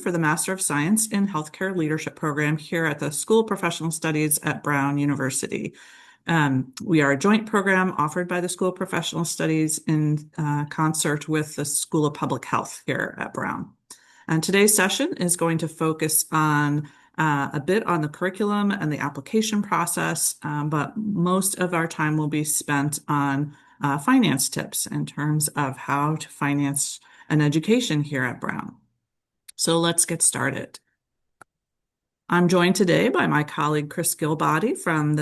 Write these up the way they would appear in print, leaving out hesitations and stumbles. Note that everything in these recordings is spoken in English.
for the Master of Science in Healthcare Leadership program here at the School of Professional Studies at Brown University. We are a joint program offered by the School of Professional Studies in concert with the School of Public Health here at Brown. And today's session is going to focus on a bit on the curriculum and the application process, but most of our time will be spent on finance tips in terms of how to finance an education here at Brown. So let's get started. I'm joined today by my colleague Chris Gillbody from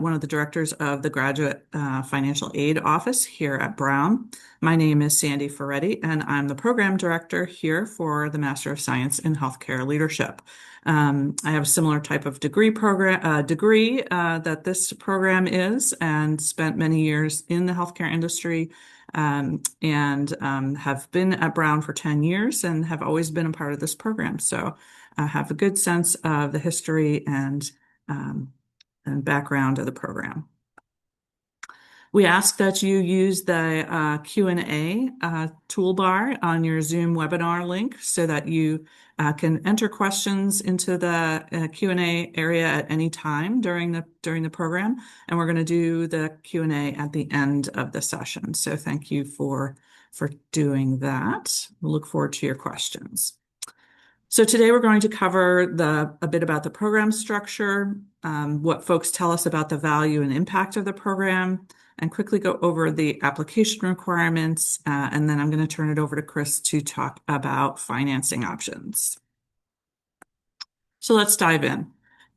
one of the directors of the Graduate Financial Aid Office here at Brown. My name is Sandi Ferretti, and I'm the program director here for the Master of Science in Healthcare Leadership. I have a similar type of degree that this program is, and spent many years in the healthcare industry. And have been at Brown for 10 years and have always been a part of this program. So I have a good sense of the history and background of the program. We ask that you use the Q&A toolbar on your Zoom webinar link so that you can enter questions into the Q&A area at any time during the program, and we're going to do the Q&A at the end of the session. So thank you for doing that. We'll look forward to your questions. So today we're going to cover a bit about the program structure, what folks tell us about the value and impact of the program, and quickly go over the application requirements, and then I'm going to turn it over to Chris to talk about financing options. So let's dive in.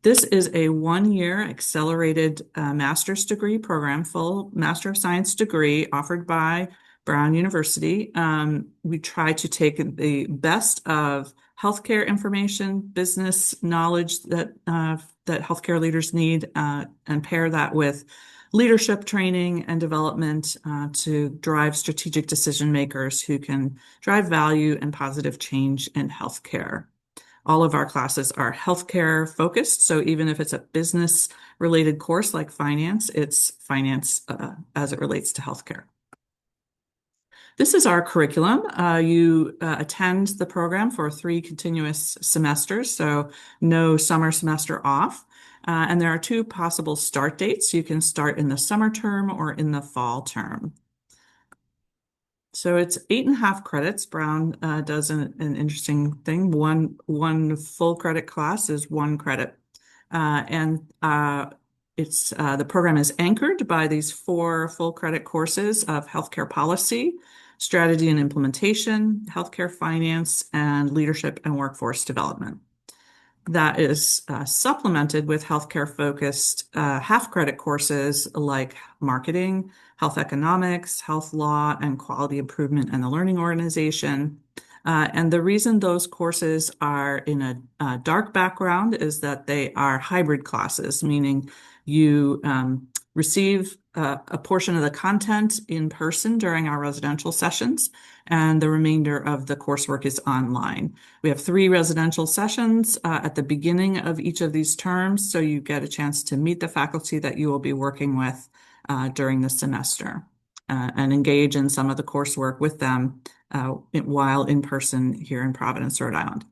This is a one-year accelerated master's degree program, full Master of Science degree offered by Brown University. We try to take the best of healthcare information, business knowledge that healthcare leaders need, and pair that with leadership training and development to drive strategic decision makers who can drive value and positive change in healthcare. All of our classes are healthcare focused, so even if it's a business related course like finance, it's finance as it relates to healthcare. This is our curriculum. You attend the program for 3 continuous semesters, so no summer semester off. And there are 2 possible start dates. You can start in the summer term or in the fall term. So it's 8.5 credits. Brown does an interesting thing. One full credit class is 1 credit. The program is anchored by these 4 full credit courses of healthcare policy, strategy and implementation, healthcare finance, and leadership and workforce development. That is supplemented with healthcare-focused half-credit courses like marketing, health economics, health law, and quality improvement and the learning organization. And the reason those courses are in a dark background is that they are hybrid classes, meaning you receive a portion of the content in person during our residential sessions, and the remainder of the coursework is online. We have 3 residential sessions at the beginning of each of these terms, so you get a chance to meet the faculty that you will be working with during the semester and engage in some of the coursework with them while in person here in Providence, Rhode Island.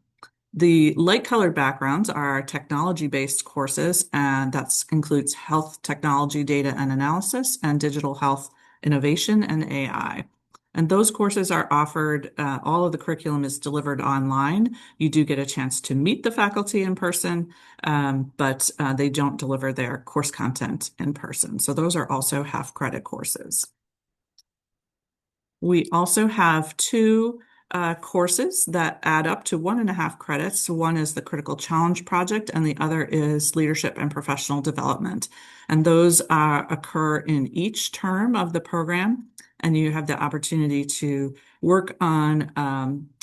The light-colored backgrounds are technology-based courses, and that includes health technology data and analysis and digital health innovation and AI. And those courses are offered, all of the curriculum is delivered online. You do get a chance to meet the faculty in person, but they don't deliver their course content in person. So those are also half-credit courses. We also have 2 courses that add up to 1.5 credits. One is the Critical Challenge Project, and the other is Leadership and Professional Development. And those occur in each term of the program, and you have the opportunity to work on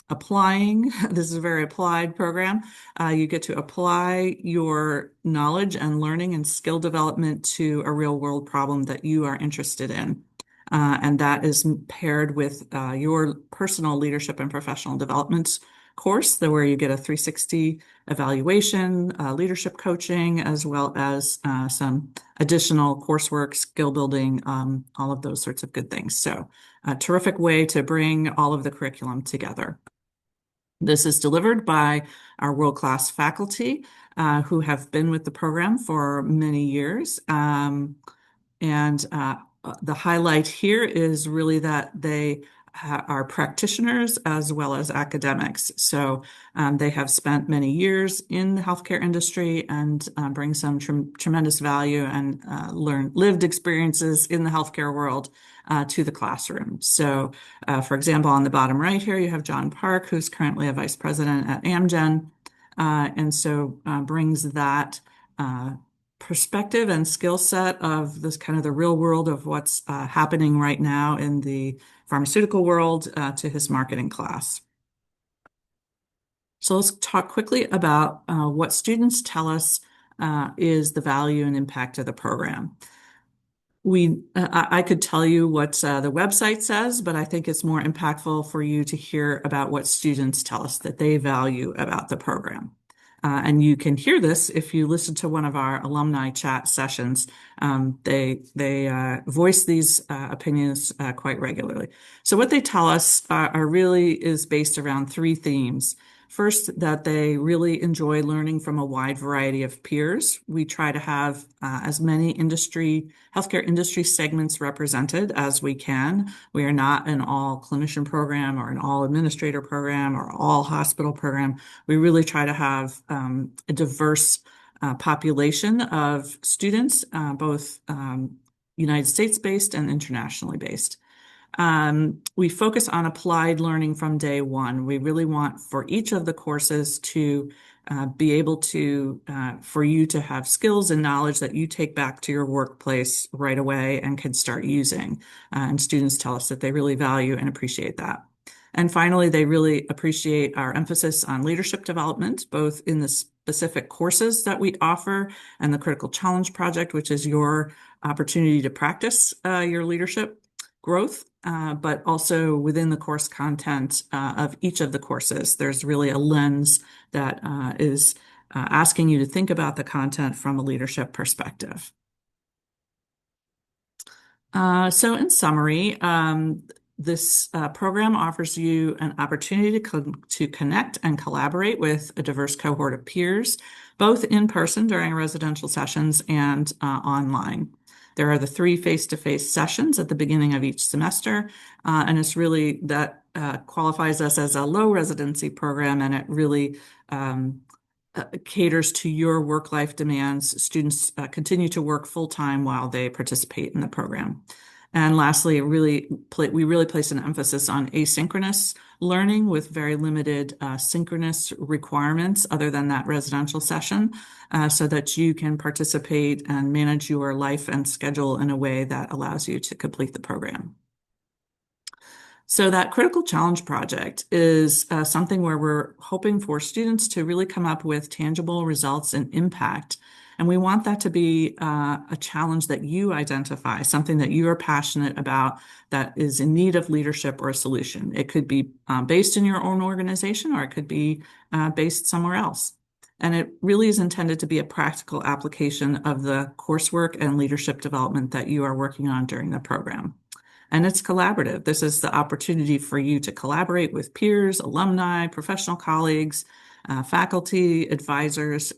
applying. This is a very applied program. You get to apply your knowledge and learning and skill development to a real-world problem that you are interested in. And that is paired with your personal leadership and professional development course, where you get a 360 evaluation, leadership coaching, as well as some additional coursework, skill building, all of those sorts of good things. So a terrific way to bring all of the curriculum together. This is delivered by our world-class faculty who have been with the program for many years. And the highlight here is really that they are practitioners as well as academics. So they have spent many years in the healthcare industry and bring some tremendous value and learn lived experiences in the healthcare world to the classroom. So, for example, on the bottom right here, you have John Park, who's currently a vice president at Amgen, and so brings that perspective and skill set of this kind of the real world of what's happening right now in the pharmaceutical world to his marketing class. So let's talk quickly about what students tell us is the value and impact of the program. I could tell you what the website says, but I think it's more impactful for you to hear about what students tell us that they value about the program. And you can hear this if you listen to one of our alumni chat sessions. They voice these opinions quite regularly. So what they tell us are really is based around three themes. First, that they really enjoy learning from a wide variety of peers. We try to have as many healthcare industry segments represented as we can. We are not an all clinician program or an all administrator program or all hospital program. We really try to have a diverse population of students, both United States based and internationally based. We focus on applied learning from day one. We really want for each of the courses to be able to, for you to have skills and knowledge that you take back to your workplace right away and can start using. And students tell us that they really value and appreciate that. And finally, they really appreciate our emphasis on leadership development, both in the specific courses that we offer and the Critical Challenge Project, which is your opportunity to practice your leadership growth, but also within the course content of each of the courses. There's really a lens that is asking you to think about the content from a leadership perspective. So in summary, this program offers you an opportunity to connect and collaborate with a diverse cohort of peers, both in person during residential sessions and online. There are the 3 face-to-face sessions at the beginning of each semester, and it's really that qualifies us as a low residency program, and it really caters to your work-life demands. Students continue to work full-time while they participate in the program. And lastly, we really place an emphasis on asynchronous learning with very limited synchronous requirements other than that residential session, so that you can participate and manage your life and schedule in a way that allows you to complete the program. So that Critical Challenge Project is something where we're hoping for students to really come up with tangible results and impact. And we want that to be a challenge that you identify, something that you are passionate about that is in need of leadership or a solution. It could be based in your own organization, or it could be based somewhere else. And it really is intended to be a practical application of the coursework and leadership development that you are working on during the program. And it's collaborative. This is the opportunity for you to collaborate with peers, alumni, professional colleagues, faculty, advisors,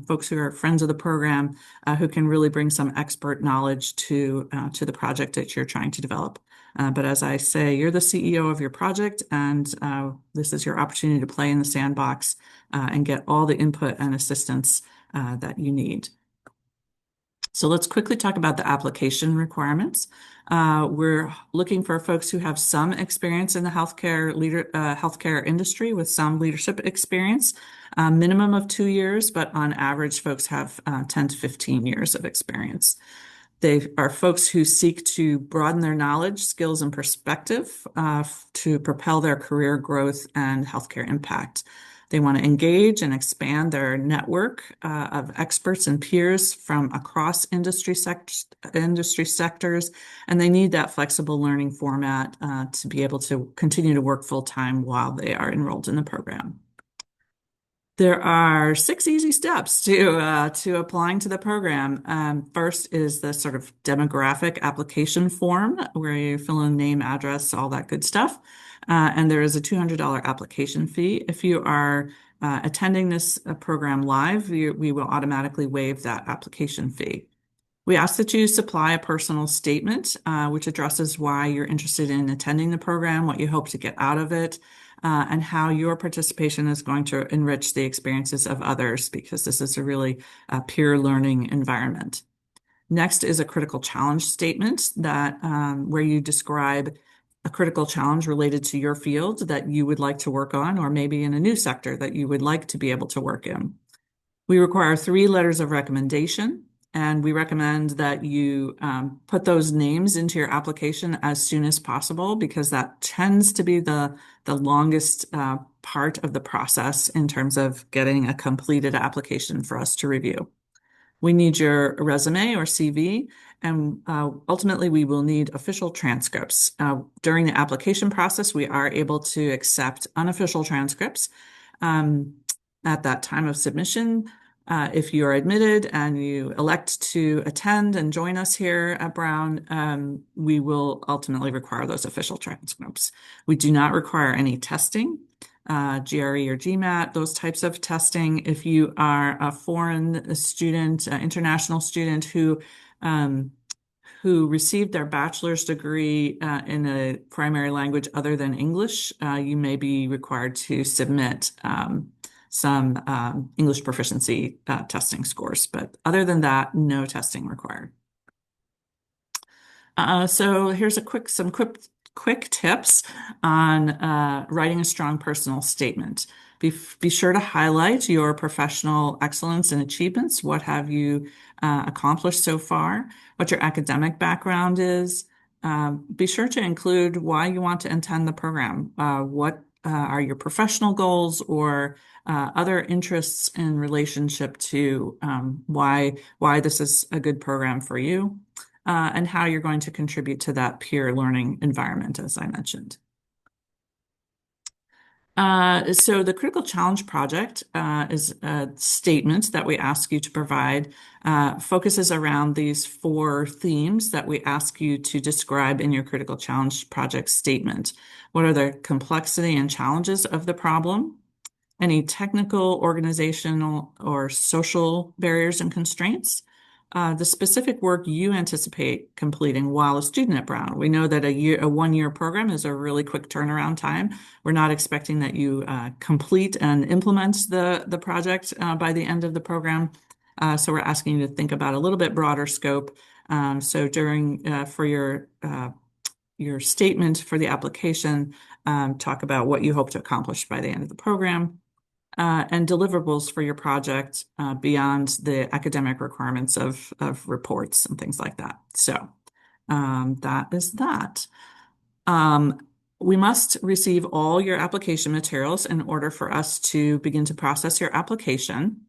folks who are friends of the program, who can really bring some expert knowledge to the project that you're trying to develop. But as I say, you're the CEO of your project, and this is your opportunity to play in the sandbox and get all the input and assistance that you need. So let's quickly talk about the application requirements. We're looking for folks who have some experience in the healthcare industry with some leadership experience, minimum of 2 years, but on average, folks have 10 to 15 years of experience. They are folks who seek to broaden their knowledge, skills, and perspective to propel their career growth and healthcare impact. They want to engage and expand their network of experts and peers from across industry sectors, and they need that flexible learning format to be able to continue to work full-time while they are enrolled in the program. There are 6 easy steps to applying to the program. First is the sort of demographic application form where you fill in name, address, all that good stuff. And there is a $200 application fee. If you are attending this program live, we will automatically waive that application fee. We ask that you supply a personal statement, which addresses why you're interested in attending the program, what you hope to get out of it, and how your participation is going to enrich the experiences of others, because this is a really peer learning environment. Next is a critical challenge statement that where you describe a critical challenge related to your field that you would like to work on, or maybe in a new sector that you would like to be able to work in. We require 3 letters of recommendation, and we recommend that you put those names into your application as soon as possible, because that tends to be the longest part of the process in terms of getting a completed application for us to review. We need your resume or CV, and ultimately we will need official transcripts. During the application process, we are able to accept unofficial transcripts at that time of submission. If you are admitted and you elect to attend and join us here at Brown, we will ultimately require those official transcripts. We do not require any testing. GRE or GMAT, those types of testing. If you are a foreign student, international student who received their bachelor's degree in a primary language other than English, you may be required to submit some English proficiency testing scores. But other than that, no testing required. So here's some quick tips on writing a strong personal statement. Be sure to highlight your professional excellence and achievements. What have you accomplished so far? What your academic background is. Be sure to include why you want to attend the program. What are your professional goals or other interests in relationship to why this is a good program for you? And how you're going to contribute to that peer learning environment, as I mentioned. So the Critical Challenge Project is a statement that we ask you to provide, focuses around these 4 themes that we ask you to describe in your Critical Challenge Project statement. What are the complexity and challenges of the problem? Any technical, organizational, or social barriers and constraints? The specific work you anticipate completing while a student at Brown. We know that a 1-year program is a really quick turnaround time. We're not expecting that you complete and implement the project by the end of the program. So we're asking you to think about a little bit broader scope. So for your statement for the application, talk about what you hope to accomplish by the end of the program. And deliverables for your project beyond the academic requirements of reports and things like that. So that is that. We must receive all your application materials in order for us to begin to process your application.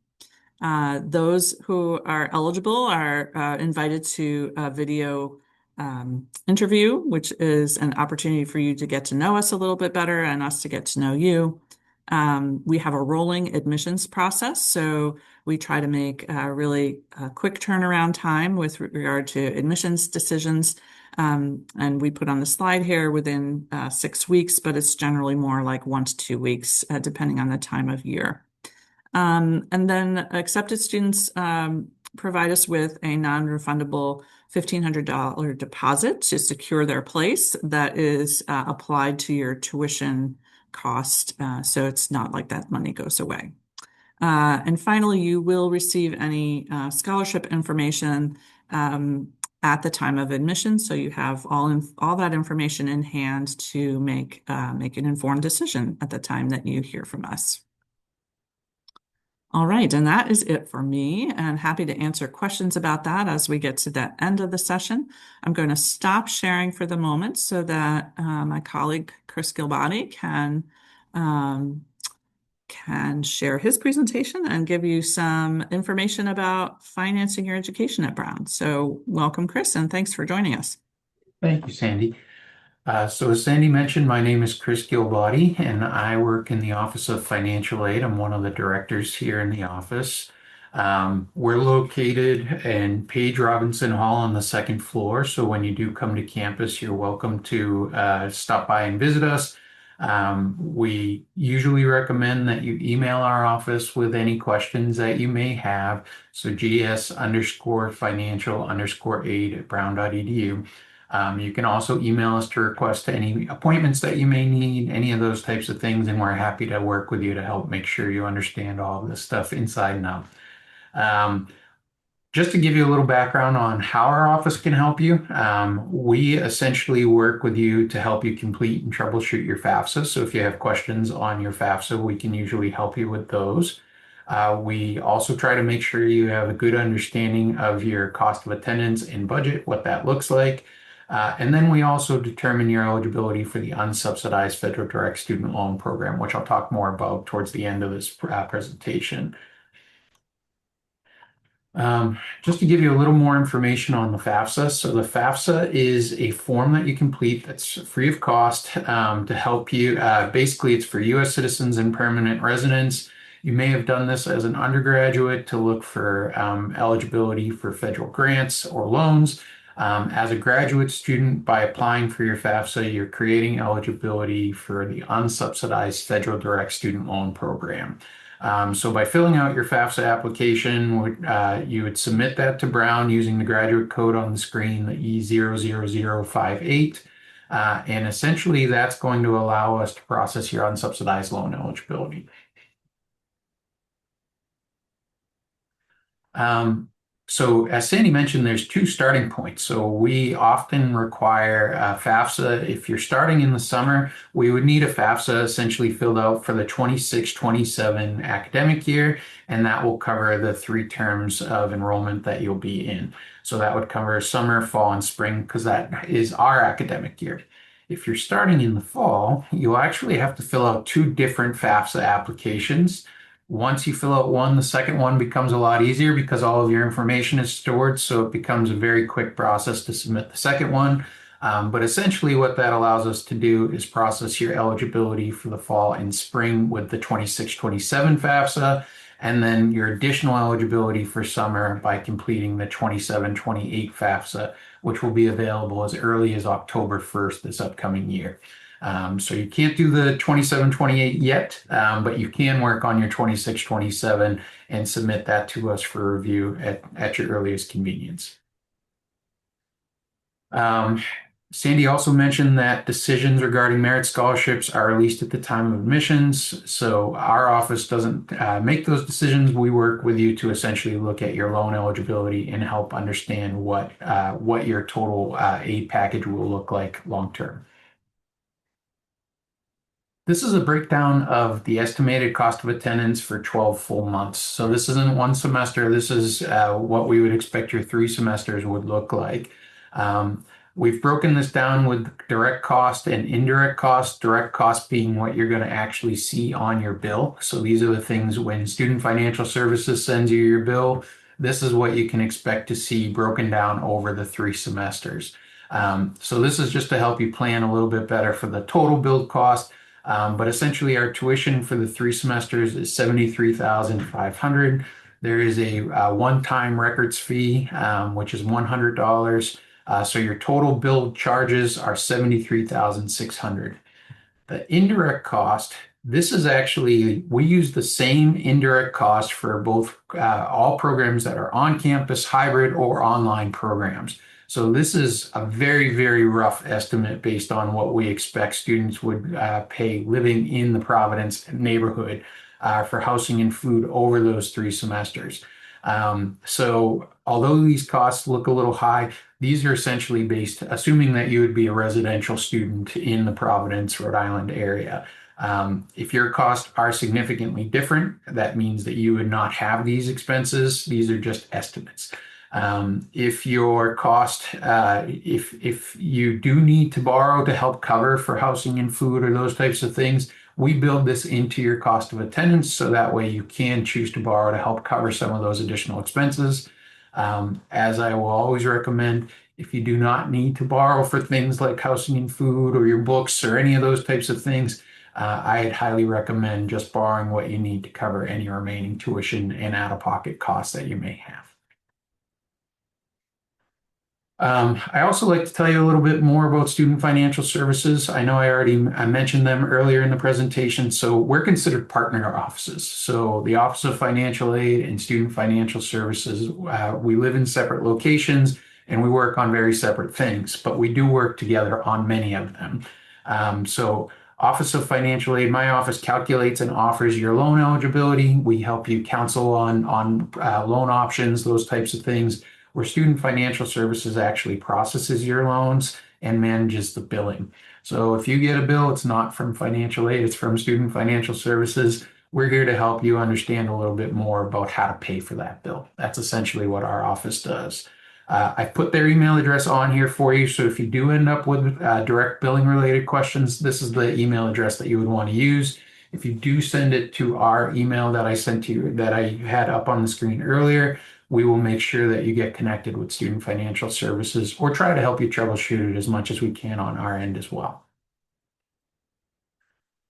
Those who are eligible are invited to a video interview, which is an opportunity for you to get to know us a little bit better and us to get to know you. We have a rolling admissions process, so we try to make a really quick turnaround time with regard to admissions decisions. And we put on the slide here within 6 weeks, but it's generally more like 1 to 2 weeks, depending on the time of year. And then accepted students provide us with a non-refundable $1,500 deposit to secure their place that is applied to your tuition cost. So it's not like that money goes away. And finally, you will receive any scholarship information at the time of admission. So you have all that information in hand to make an informed decision at the time that you hear from us. All right, and that is it for me, and happy to answer questions about that as we get to the end of the session. I'm going to stop sharing for the moment so that my colleague Chris Gillbody can share his presentation and give you some information about financing your education at Brown. So welcome, Chris, and thanks for joining us. Thank you, Sandy. So as Sandy mentioned, my name is Chris Gillbody, and I work in the Office of Financial Aid. I'm one of the directors here in the office. We're located in Page Robinson Hall on the 2nd floor. So when you do come to campus, you're welcome to stop by and visit us. We usually recommend that you email our office with any questions that you may have. So gs_financial_aid@brown.edu. You can also email us to request any appointments that you may need, any of those types of things, and we're happy to work with you to help make sure you understand all of this stuff inside and out. Um, just to give you a little background on how our office can help you, we essentially work with you to help you complete and troubleshoot your FAFSA. So if you have questions on your FAFSA, we can usually help you with those. We also try to make sure you have a good understanding of your cost of attendance and budget, what that looks like. And then we also determine your eligibility for the unsubsidized federal direct student loan program, which I'll talk more about towards the end of this presentation. Just to give you a little more information on the FAFSA. So the FAFSA is a form that you complete that's free of cost to help you. Basically, it's for U.S. citizens and permanent residents. You may have done this as an undergraduate to look for eligibility for federal grants or loans. As a graduate student, by applying for your FAFSA, you're creating eligibility for the unsubsidized federal direct student loan program. So by filling out your FAFSA application, you would submit that to Brown using the graduate code on the screen, the E00058. And essentially, that's going to allow us to process your unsubsidized loan eligibility. Um, so as Sandy mentioned, there's two starting points. So we often require FAFSA. If you're starting in the summer, we would need a FAFSA essentially filled out for the 26-27 academic year, and that will cover the 3 terms of enrollment that you'll be in. So that would cover summer, fall, and spring because that is our academic year. If you're starting in the fall, you'll actually have to fill out 2 different FAFSA applications. Once you fill out one, the second one becomes a lot easier because all of your information is stored, so it becomes a very quick process to submit the second one. But essentially, what that allows us to do is process your eligibility for the fall and spring with the 26-27 FAFSA, and then your additional eligibility for summer by completing the 27-28 FAFSA, which will be available as early as October 1st this upcoming year. So you can't do the 27-28 yet, but you can work on your 26-27 and submit that to us for review at your earliest convenience. Um, Sandy also mentioned that decisions regarding merit scholarships are released at the time of admissions. So our office doesn't make those decisions. We work with you to essentially look at your loan eligibility and help understand what your total aid package will look like long term. This is a breakdown of the estimated cost of attendance for 12 full months. So this isn't one semester. This is what we would expect your 3 semesters would look like. We've broken this down with direct cost and indirect cost. Direct cost being what you're going to actually see on your bill. So these are the things when Student Financial Services sends you your bill, this is what you can expect to see broken down over the 3 semesters. So this is just to help you plan a little bit better for the total bill cost. But essentially, our tuition for the 3 semesters is $73,500. There is a one-time records fee, which is $100. So your total billed charges are $73,600. The indirect cost, this is actually, we use the same indirect cost for both all programs that are on campus, hybrid, or online programs. So this is a very, very rough estimate based on what we expect students would pay living in the Providence neighborhood for housing and food over those 3 semesters. So although these costs look a little high, these are essentially based, assuming that you would be a residential student in the Providence, Rhode Island area. If your costs are significantly different, that means that you would not have these expenses. These are just estimates. If your cost, if you do need to borrow to help cover for housing and food or those types of things, we build this into your cost of attendance so that way you can choose to borrow to help cover some of those additional expenses. As I will always recommend, if you do not need to borrow for things like housing and food or your books or any of those types of things, I'd highly recommend just borrowing what you need to cover any remaining tuition and out-of-pocket costs that you may have. I also like to tell you a little bit more about student financial services. I know I mentioned them earlier in the presentation. So we're considered partner offices. So the Office of Financial Aid and Student Financial Services, we live in separate locations and we work on very separate things, but we do work together on many of them. So Office of Financial Aid, my office calculates and offers your loan eligibility. We help you counsel on loan options, those types of things where Student Financial Services actually processes your loans and manages the billing. So if you get a bill, it's not from financial aid, it's from Student Financial Services. We're here to help you understand a little bit more about how to pay for that bill. That's essentially what our office does. I've put their email address on here for you. So if you do end up with direct billing related questions, this is the email address that you would want to use. If you do send it to our email that I sent to you, that I had up on the screen earlier, we will make sure that you get connected with Student Financial Services or try to help you troubleshoot it as much as we can on our end as well.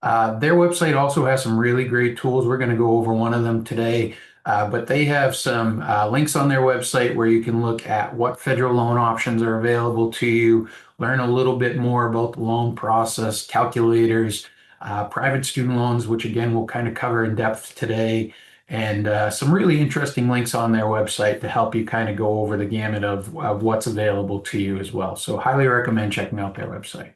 Their website also has some really great tools. We're going to go over one of them today, but they have some links on their website where you can look at what federal loan options are available to you, learn a little bit more about the loan process, calculators, private student loans, which again we'll kind of cover in depth today, and some really interesting links on their website to help you kind of go over the gamut of what's available to you as well. So highly recommend checking out their website.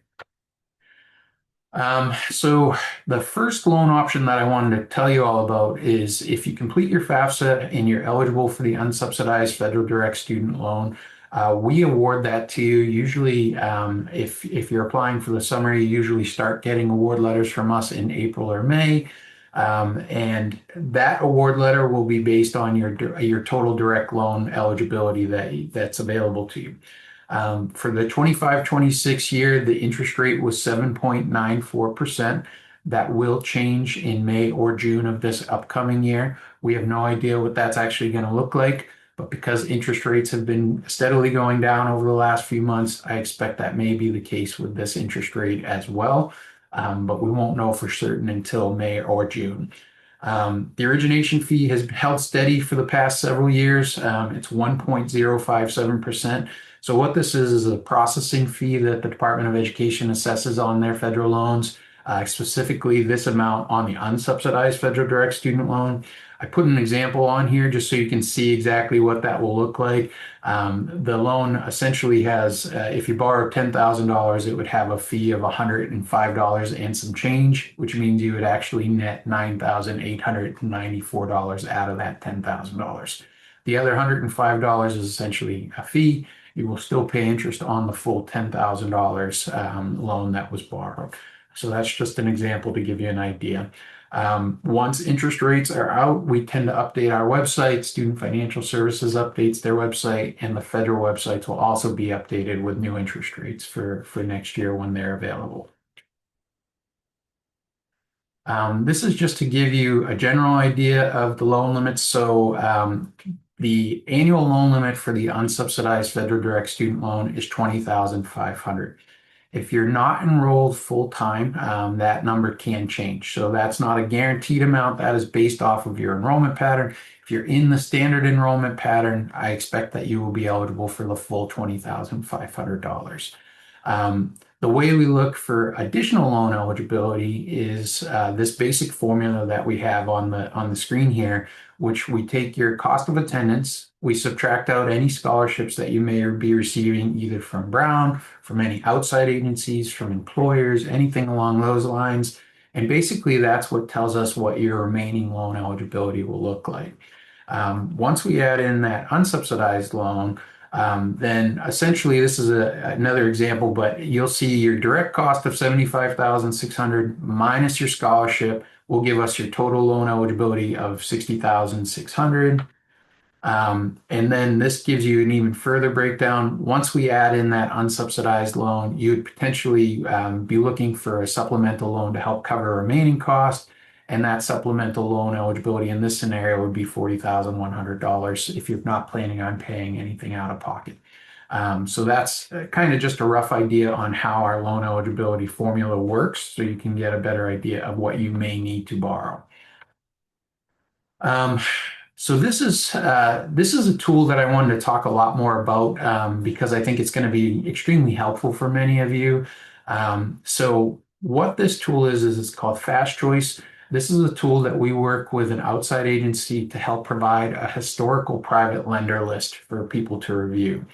So the first loan option that I wanted to tell you all about is if you complete your FAFSA and you're eligible for the unsubsidized federal direct student loan, we award that to you. Usually, if you're applying for the summer, you usually start getting award letters from us in April or May. And that award letter will be based on your total direct loan eligibility that's available to you. For the 25-26 year, the interest rate was 7.94%. That will change in May or June of this upcoming year. We have no idea what that's actually going to look like, but because interest rates have been steadily going down over the last few months, I expect that may be the case with this interest rate as well. But we won't know for certain until May or June. The origination fee has held steady for the past several years. It's 1.057%. So what this is a processing fee that the Department of Education assesses on their federal loans, specifically this amount on the unsubsidized federal direct student loan. I put an example on here just so you can see exactly what that will look like. The loan essentially has, if you borrow $10,000, it would have a fee of $105 and some change, which means you would actually net $9,894 out of that $10,000. The other $105 is essentially a fee. You will still pay interest on the full $10,000 loan that was borrowed. So that's just an example to give you an idea. Once interest rates are out, we tend to update our website. Student Financial Services updates their website, and the federal websites will also be updated with new interest rates for next year when they're available. This is just to give you a general idea of the loan limits. So the annual loan limit for the unsubsidized federal direct student loan is $20,500. If you're not enrolled full-time, that number can change. So that's not a guaranteed amount. That is based off of your enrollment pattern. If you're in the standard enrollment pattern, I expect that you will be eligible for the full $20,500. The way we look for additional loan eligibility is this basic formula that we have on the screen here, which we take your cost of attendance, we subtract out any scholarships that you may be receiving either from Brown, from any outside agencies, from employers, anything along those lines. And basically that's what tells us what your remaining loan eligibility will look like. Once we add in that unsubsidized loan, then essentially this is another example, but you'll see your direct cost of $75,600 minus your scholarship will give us your total loan eligibility of $60,600. And then this gives you an even further breakdown. Once we add in that unsubsidized loan, you would potentially be looking for a supplemental loan to help cover remaining costs. And that supplemental loan eligibility in this scenario would be $40,100 if you're not planning on paying anything out of pocket. So that's kind of just a rough idea on how our loan eligibility formula works, so you can get a better idea of what you may need to borrow. So this is a tool that I wanted to talk a lot more about because I think it's going to be extremely helpful for many of you. So what this tool is it's called Fast Choice. This is a tool that we work with an outside agency to help provide a historical private lender list for people to review.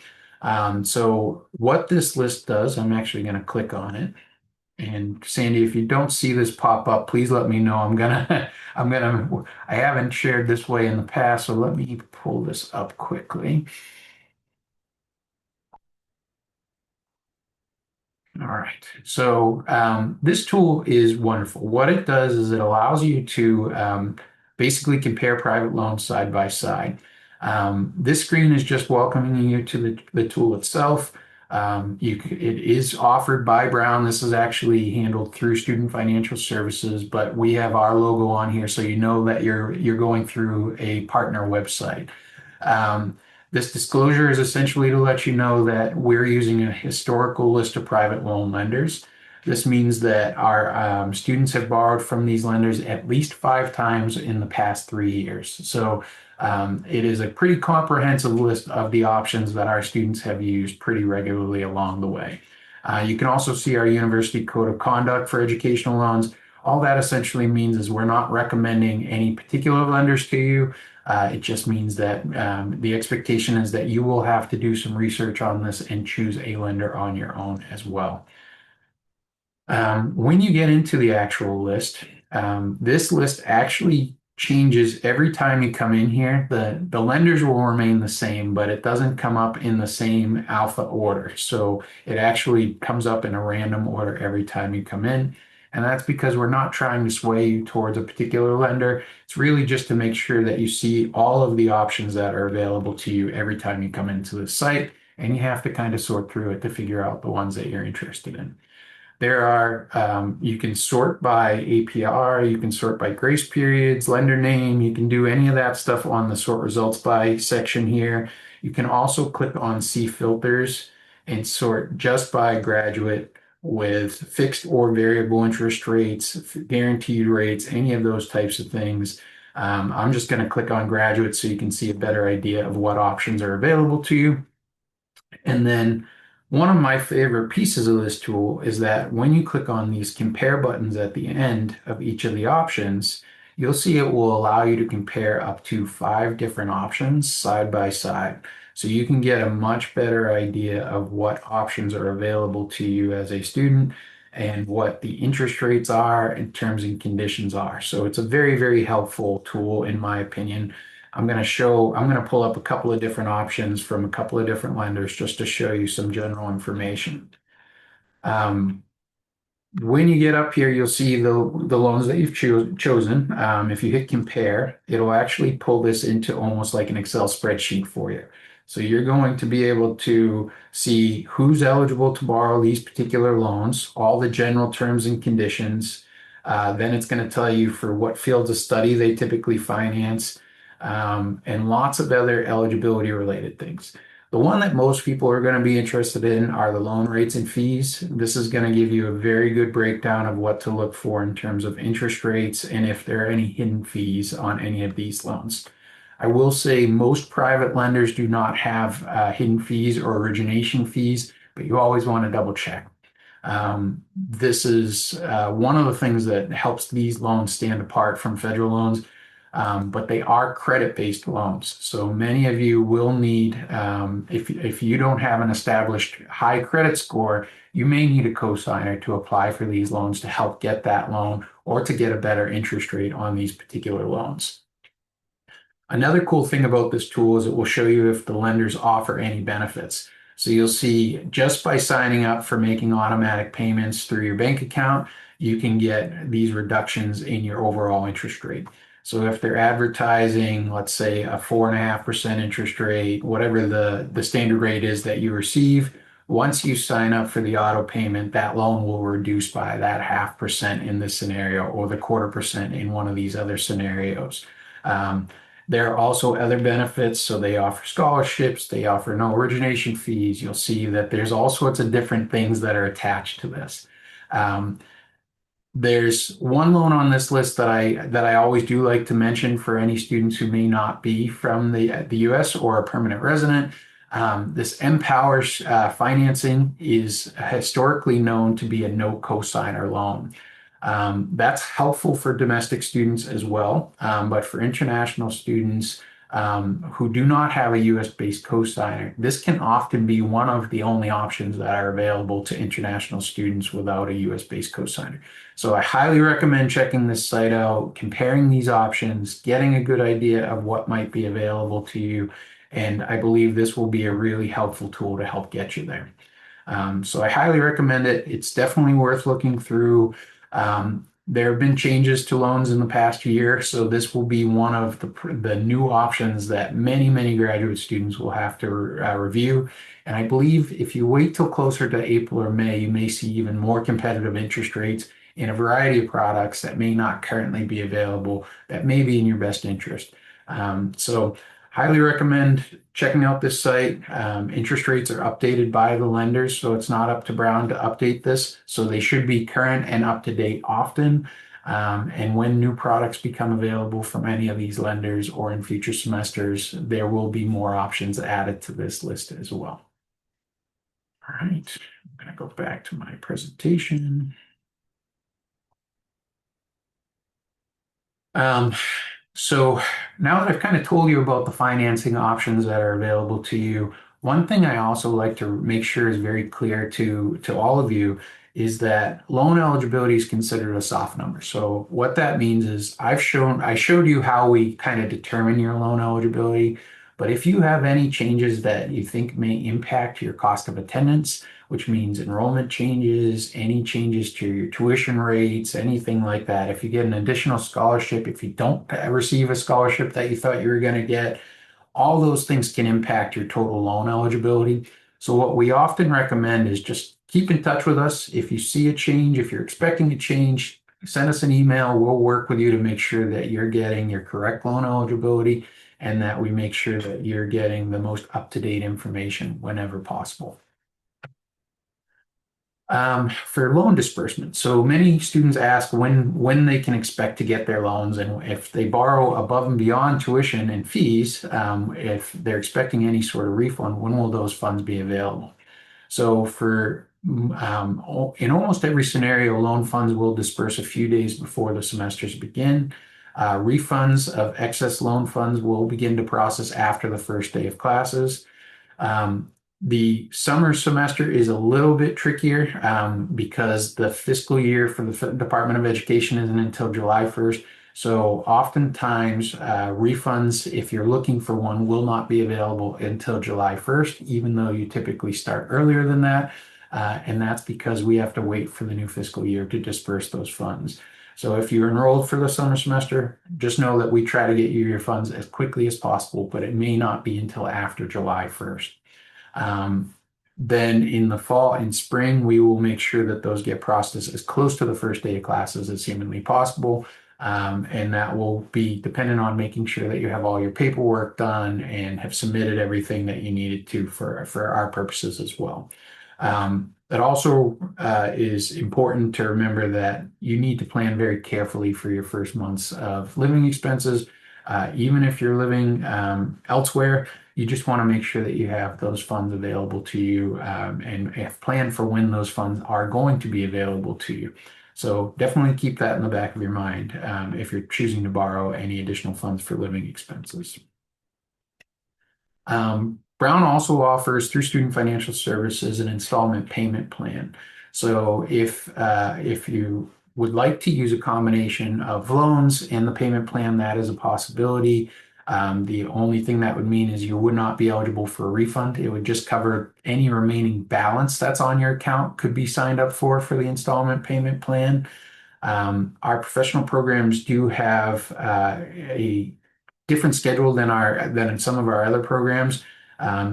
So what this list does, I'm actually going to click on it. And Sandy, if you don't see this pop up, please let me know. I haven't shared this way in the past, so let me pull this up quickly. All right. So this tool is wonderful. What it does is it allows you to basically compare private loans side by side. This screen is just welcoming you to the tool itself. It is offered by Brown. This is actually handled through Student Financial Services, but we have our logo on here, so you know that you're going through a partner website. Um, this disclosure is essentially to let you know that we're using a historical list of private loan lenders. This means that our students have borrowed from these lenders at least 5 times in the past 3 years. So it is a pretty comprehensive list of the options that our students have used pretty regularly along the way. You can also see our University Code of Conduct for educational loans. All that essentially means is we're not recommending any particular lenders to you. It just means that the expectation is that you will have to do some research on this and choose a lender on your own as well. When you get into the actual list, this list actually changes every time you come in here. The lenders will remain the same, but it doesn't come up in the same alpha order. So it actually comes up in a random order every time you come in. And that's because we're not trying to sway you towards a particular lender. It's really just to make sure that you see all of the options that are available to you every time you come into the site. And you have to kind of sort through it to figure out the ones that you're interested in. You can sort by APR, you can sort by grace periods, lender name, you can do any of that stuff on the sort results by section here. You can also click on see filters and sort just by graduate with fixed or variable interest rates, guaranteed rates, any of those types of things. I'm just going to click on graduate so you can see a better idea of what options are available to you. And then one of my favorite pieces of this tool is that when you click on these compare buttons at the end of each of the options, you'll see it will allow you to compare up to 5 different options side by side. So you can get a much better idea of what options are available to you as a student and what the interest rates are and terms and conditions are. So it's a very, very helpful tool in my opinion. I'm going to pull up a couple of different options from a couple of different lenders just to show you some general information. Um, when you get up here, you'll see the loans that you've chosen. If you hit compare, it'll actually pull this into almost like an Excel spreadsheet for you. So you're going to be able to see who's eligible to borrow these particular loans, all the general terms and conditions. Then it's going to tell you for what fields of study they typically finance, and lots of other eligibility related things. The one that most people are going to be interested in are the loan rates and fees. This is going to give you a very good breakdown of what to look for in terms of interest rates and if there are any hidden fees on any of these loans. I will say most private lenders do not have hidden fees or origination fees, but you always want to double check. This is one of the things that helps these loans stand apart from federal loans. But they are credit-based loans. So many of you will need, if you don't have an established high credit score, you may need a cosigner to apply for these loans to help get that loan or to get a better interest rate on these particular loans. Another cool thing about this tool is it will show you if the lenders offer any benefits. So you'll see just by signing up for making automatic payments through your bank account, you can get these reductions in your overall interest rate. So if they're advertising, let's say a 4.5% interest rate, whatever the standard rate is that you receive, once you sign up for the auto payment, that loan will reduce by that 0.5% in this scenario or the 0.25% in one of these other scenarios. There are also other benefits. So they offer scholarships, they offer no origination fees. You'll see that there's all sorts of different things that are attached to this. There's one loan on this list that I always do like to mention for any students who may not be from the U.S. or a permanent resident. This Empowers financing is historically known to be a no cosigner loan. That's helpful for domestic students as well, but for international students who do not have a US-based cosigner, this can often be one of the only options that are available to international students without a US-based cosigner. So I highly recommend checking this site out, comparing these options, getting a good idea of what might be available to you, and I believe this will be a really helpful tool to help get you there. So I highly recommend it. It's definitely worth looking through. There have been changes to loans in the past year, so this will be one of the new options that many graduate students will have to review. And I believe if you wait till closer to April or May, you may see even more competitive interest rates in a variety of products that may not currently be available that may be in your best interest. So highly recommend checking out this site. Interest rates are updated by the lenders, so it's not up to Brown to update this. So they should be current and up to date often. And when new products become available from any of these lenders or in future semesters, there will be more options added to this list as well. All right, I'm going to go back to my presentation. Um, so now that I've kind of told you about the financing options that are available to you, one thing I also like to make sure is very clear to all of you is that loan eligibility is considered a soft number. So what that means is I showed you how we kind of determine your loan eligibility, but if you have any changes that you think may impact your cost of attendance, which means enrollment changes, any changes to your tuition rates, anything like that. If you get an additional scholarship, if you don't receive a scholarship that you thought you were going to get, all those things can impact your total loan eligibility. So what we often recommend is just keep in touch with us. If you see a change, if you're expecting a change, send us an email. We'll work with you to make sure that you're getting your correct loan eligibility and that we make sure that you're getting the most up-to-date information whenever possible. For loan disbursement. So many students ask when they can expect to get their loans, and if they borrow above and beyond tuition and fees, if they're expecting any sort of refund, when will those funds be available? So in almost every scenario, loan funds will disperse a few days before the semesters begin. Refunds of excess loan funds will begin to process after the first day of classes. Um, the summer semester is a little bit trickier because the fiscal year for the Department of Education isn't until July 1st. So oftentimes refunds, if you're looking for one, will not be available until July 1st, even though you typically start earlier than that. And that's because we have to wait for the new fiscal year to disperse those funds. So if you're enrolled for the summer semester, just know that we try to get you your funds as quickly as possible, but it may not be until after July 1st. Then in the fall and spring, we will make sure that those get processed as close to the first day of classes as humanly possible. And that will be dependent on making sure that you have all your paperwork done and have submitted everything that you needed to for our purposes as well. It also is important to remember that you need to plan very carefully for your first months of living expenses. Even if you're living elsewhere, you just want to make sure that you have those funds available to you and have planned for when those funds are going to be available to you. So definitely keep that in the back of your mind if you're choosing to borrow any additional funds for living expenses. Brown also offers, through Student Financial Services, an installment payment plan. So if you would like to use a combination of loans and the payment plan, that is a possibility. The only thing that would mean is you would not be eligible for a refund. It would just cover any remaining balance that's on your account could be signed up for the installment payment plan. Our professional programs do have a different schedule than in some of our other programs.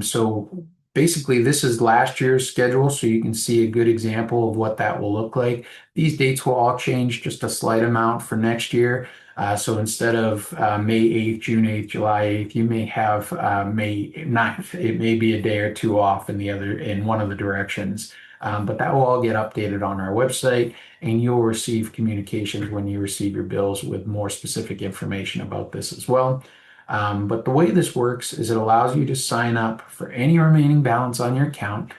So basically, this is last year's schedule, so you can see a good example of what that will look like. These dates will all change just a slight amount for next year. So instead of May 8th, June 8th, July 8th, you may have May 9th. It may be a day or two off in one of the directions. But that will all get updated on our website, and you'll receive communications when you receive your bills with more specific information about this as well. But the way this works is it allows you to sign up for any remaining balance on your account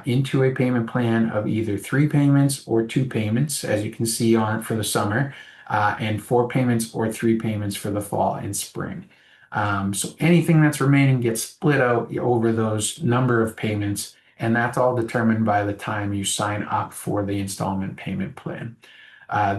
into a payment plan of either three payments or two payments, as you can see on it for the summer, and four payments or three payments for the fall and spring. So anything that's remaining gets split out over those number of payments, and that's all determined by the time you sign up for the installment payment plan.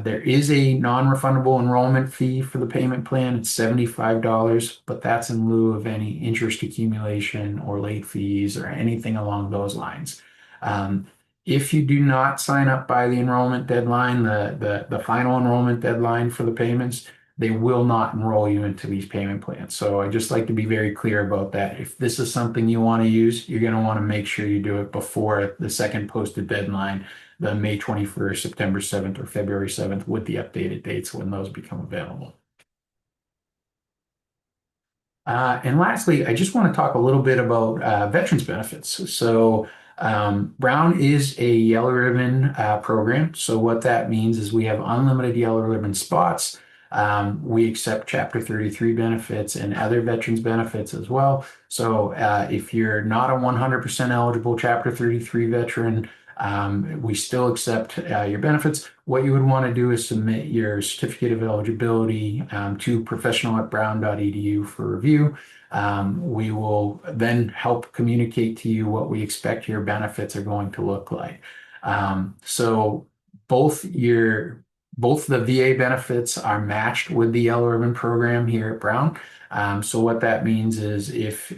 There is a non-refundable enrollment fee for the payment plan. It's $75, but that's in lieu of any interest accumulation or late fees or anything along those lines. Um, if you do not sign up by the enrollment deadline, the final enrollment deadline for the payments, they will not enroll you into these payment plans. So I just like to be very clear about that. If this is something you want to use, you're going to want to make sure you do it before the second posted deadline, the May 21st, September 7th, or February 7th, with the updated dates when those become available. And lastly, I just want to talk a little bit about veterans benefits. So Brown is a yellow ribbon program. So what that means is we have unlimited yellow ribbon spots. We accept Chapter 33 benefits and other veterans benefits as well. So if you're not a 100% eligible Chapter 33 veteran, we still accept your benefits. What you would want to do is submit your certificate of eligibility to professional@brown.edu for review. We will then help communicate to you what we expect your benefits are going to look like. So both your both the VA benefits are matched with the Yellow Ribbon program here at Brown. So what that means is if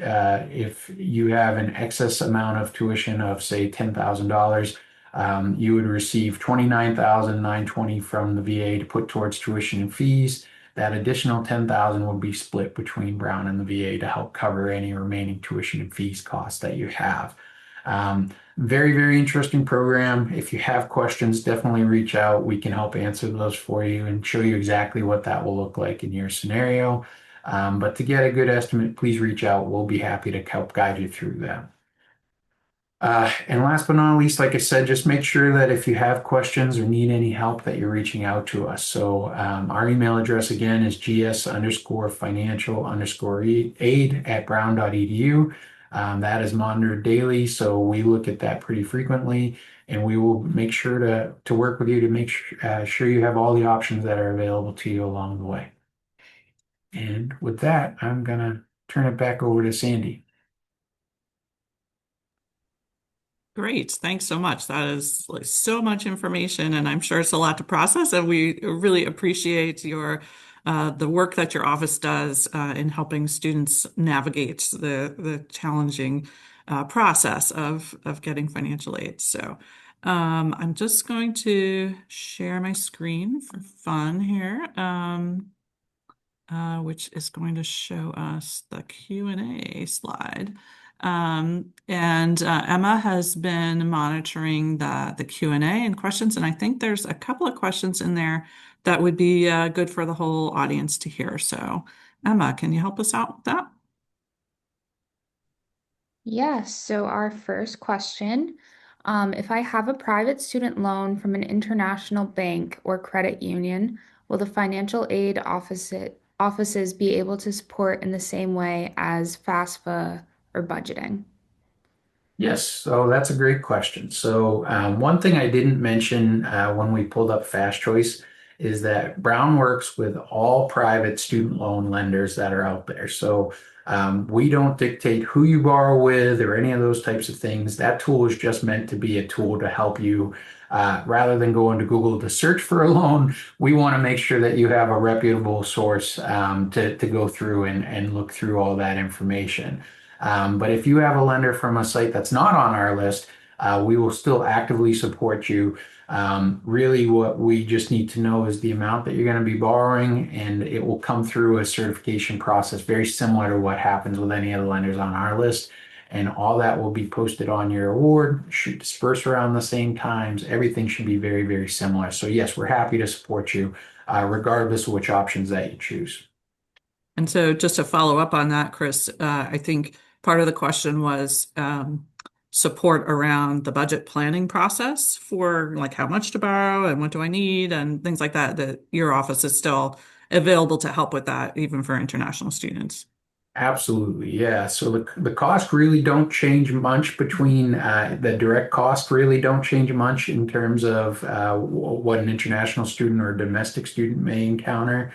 you have an excess amount of tuition of say $10,000, you would receive $29,920 from the VA to put towards tuition and fees. That additional $10,000 will be split between Brown and the VA to help cover any remaining tuition and fees costs that you have. Very, very interesting program. If you have questions, definitely reach out. We can help answer those for you and show you exactly what that will look like in your scenario. But to get a good estimate, please reach out. We'll be happy to help guide you through that. And last but not least, like I said, just make sure that if you have questions or need any help that you're reaching out to us. So our email address again is gs_financial_aid@brown.edu. That is monitored daily, so we look at that pretty frequently, and we will make sure to work with you to make sure you have all the options that are available to you along the way. And with that, I'm gonna turn it back over to Sandy. Great. Thanks so much. That is like so much information, and I'm sure it's a lot to process. And we really appreciate your the work that your office does in helping students navigate the challenging process of getting financial aid. So I'm just going to share my screen for fun here. Which is going to show us the Q&A slide. And Emma has been monitoring the Q&A and questions, and I think there's a couple of questions in there that would be good for the whole audience to hear. So, Emma, can you help us out with that? Yes, so our first question, if I have a private student loan from an international bank or credit union, will the financial aid offices be able to support in the same way as FAFSA or budgeting? Yes, so that's a great question. So one thing I didn't mention when we pulled up Fast Choice is that Brown works with all private student loan lenders that are out there. So we don't dictate who you borrow with or any of those types of things. That tool is just meant to be a tool to help you. Rather than go into Google to search for a loan, we want to make sure that you have a reputable source to go through and look through all that information. But if you have a lender from a site that's not on our list, we will still actively support you. Really, what we just need to know is the amount that you're going to be borrowing, and it will come through a certification process very similar to what happens with any of the lenders on our list. And all that will be posted on your award, should disperse around the same times. Everything should be very, very similar. So yes, we're happy to support you, regardless of which options that you choose. And so, just to follow up on that, Chris, I think part of the question was support around the budget planning process for like how much to borrow and what do I need and things like that, that your office is still available to help with that, even for international students. Absolutely, yeah. So the cost really don't change much between the direct cost really don't change much in terms of what an international student or a domestic student may encounter.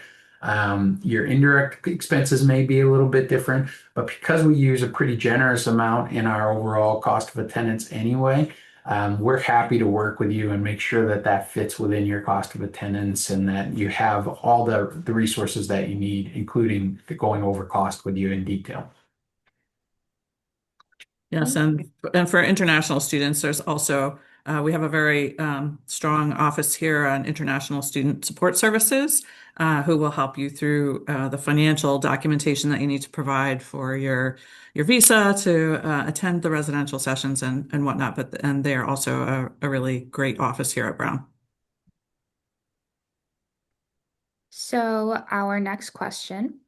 Your indirect expenses may be a little bit different, but because we use a pretty generous amount in our overall cost of attendance anyway, we're happy to work with you and make sure that that fits within your cost of attendance and that you have all the resources that you need, including going over cost with you in detail. Yes, and for international students, there's also we have a very strong office here on International Student Support Services, who will help you through the financial documentation that you need to provide for your visa to attend the residential sessions and whatnot. And they are also a really great office here at Brown. So our next question,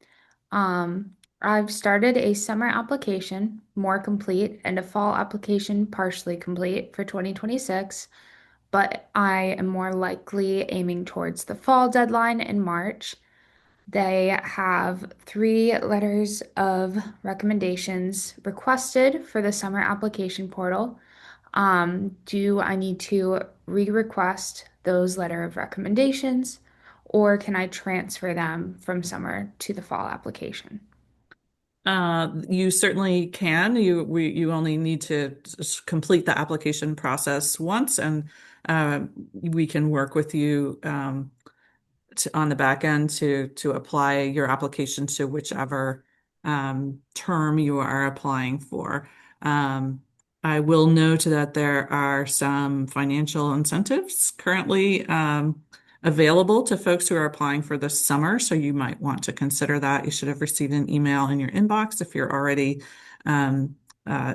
I've started a summer application, more complete, and a fall application, partially complete for 2026, but I am more likely aiming towards the fall deadline in March. They have 3 letters of recommendations requested for the summer application portal. Do I need to re-request those letter of recommendations, or can I transfer them from summer to the fall application? You certainly can. You only need to complete the application process once, and we can work with you on the back end to apply your application to whichever term you are applying for. Um, I will note that there are some financial incentives currently available to folks who are applying for this summer, so you might want to consider that. You should have received an email in your inbox if you're already um, uh,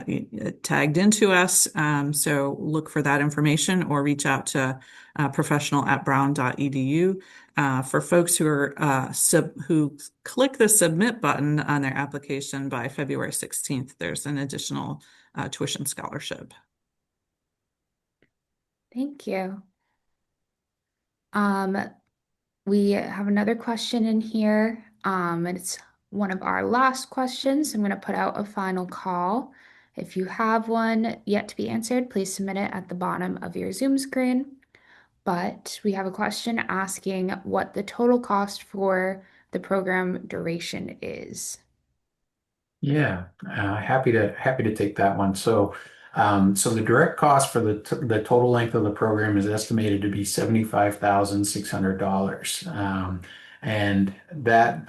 tagged into us. So look for that information or reach out to professional@brown.edu. For folks who are who click the submit button on their application by February 16th, there's an additional tuition scholarship. Thank you. Um, we have another question in here. And it's one of our last questions. I'm going to put out a final call. If you have one yet to be answered, please submit it at the bottom of your Zoom screen. But we have a question asking what the total cost for the program duration is. Yeah, happy to take that one. So the direct cost for the total length of the program is estimated to be $75,600. And that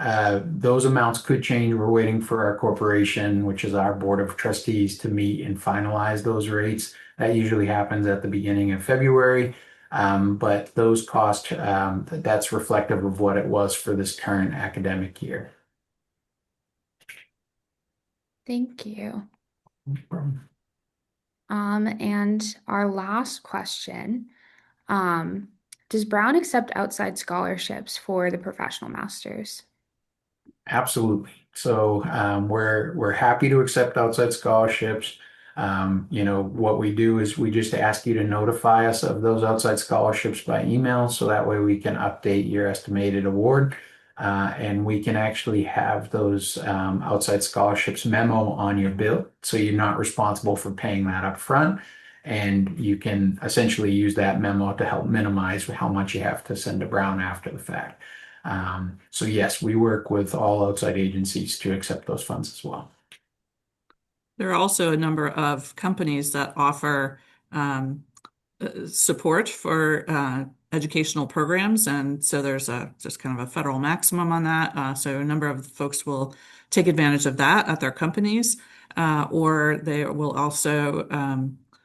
those amounts could change. We're waiting for our corporation, which is our board of trustees, to meet and finalize those rates. That usually happens at the beginning of February. But those costs, that's reflective of what it was for this current academic year. Thank you. No problem. And our last question, um, does Brown accept outside scholarships for the professional masters? Absolutely. So we're happy to accept outside scholarships. What we do is we just ask you to notify us of those outside scholarships by email, so that way we can update your estimated award, and we can actually have those outside scholarships memo on your bill, so you're not responsible for paying that up front, and you can essentially use that memo to help minimize how much you have to send to Brown after the fact. So yes, we work with all outside agencies to accept those funds as well. There are also a number of companies that offer support for educational programs, and so there's a just kind of a federal maximum on that. So a number of folks will take advantage of that at their companies, or they will also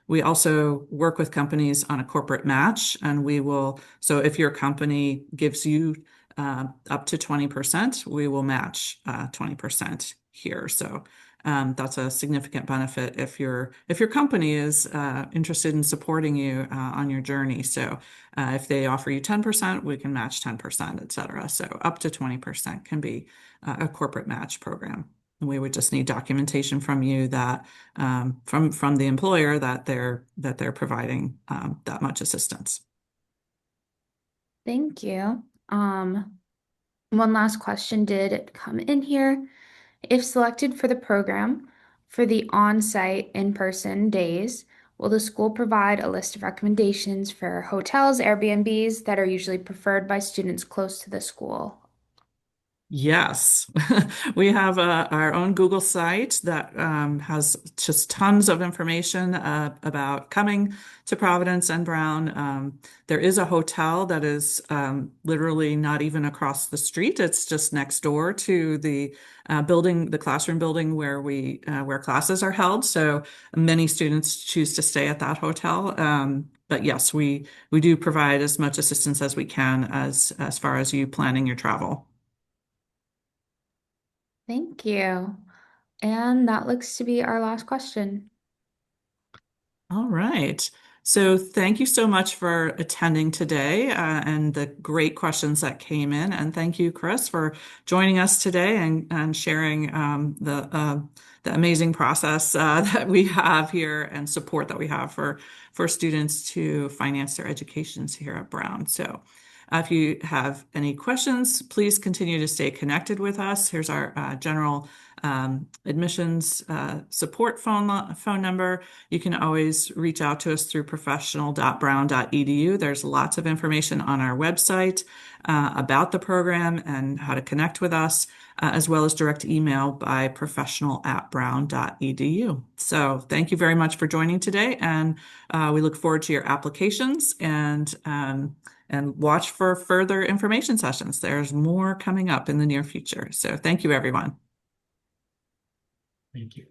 we also work with companies on a corporate match, and we will. So if your company gives you up to 20%, we will match 20% here. So that's a significant benefit if your company is interested in supporting you on your journey. So if they offer you 10%, we can match 10%, et cetera. So up to 20% can be a corporate match program. we would just need documentation from you that from the employer that they're providing that much assistance. Thank you. One last question did come in here. If selected for the program for the on-site in-person days, will the school provide a list of recommendations for hotels, Airbnbs that are usually preferred by students close to the school? Yes, we have our own Google site that has just tons of information about coming to Providence and Brown. There is a hotel that is literally not even across the street. It's just next door to the building, the classroom building where classes are held. So many students choose to stay at that hotel. But yes, we do provide as much assistance as we can as far as you planning your travel. Thank you. And that looks to be our last question. All right. So thank you so much for attending today and the great questions that came in. And thank you, Chris, for joining us today and sharing the amazing process that we have here and support that we have for students to finance their educations here at Brown. So if you have any questions, please continue to stay connected with us. Here's our general admissions support phone number. You can always reach out to us through professional.brown.edu. There's lots of information on our website about the program and how to connect with us, as well as direct email by professional@brown.edu. So thank you very much for joining today, and we look forward to your applications and watch for further information sessions. There's more coming up in the near future. So thank you, everyone. Thank you.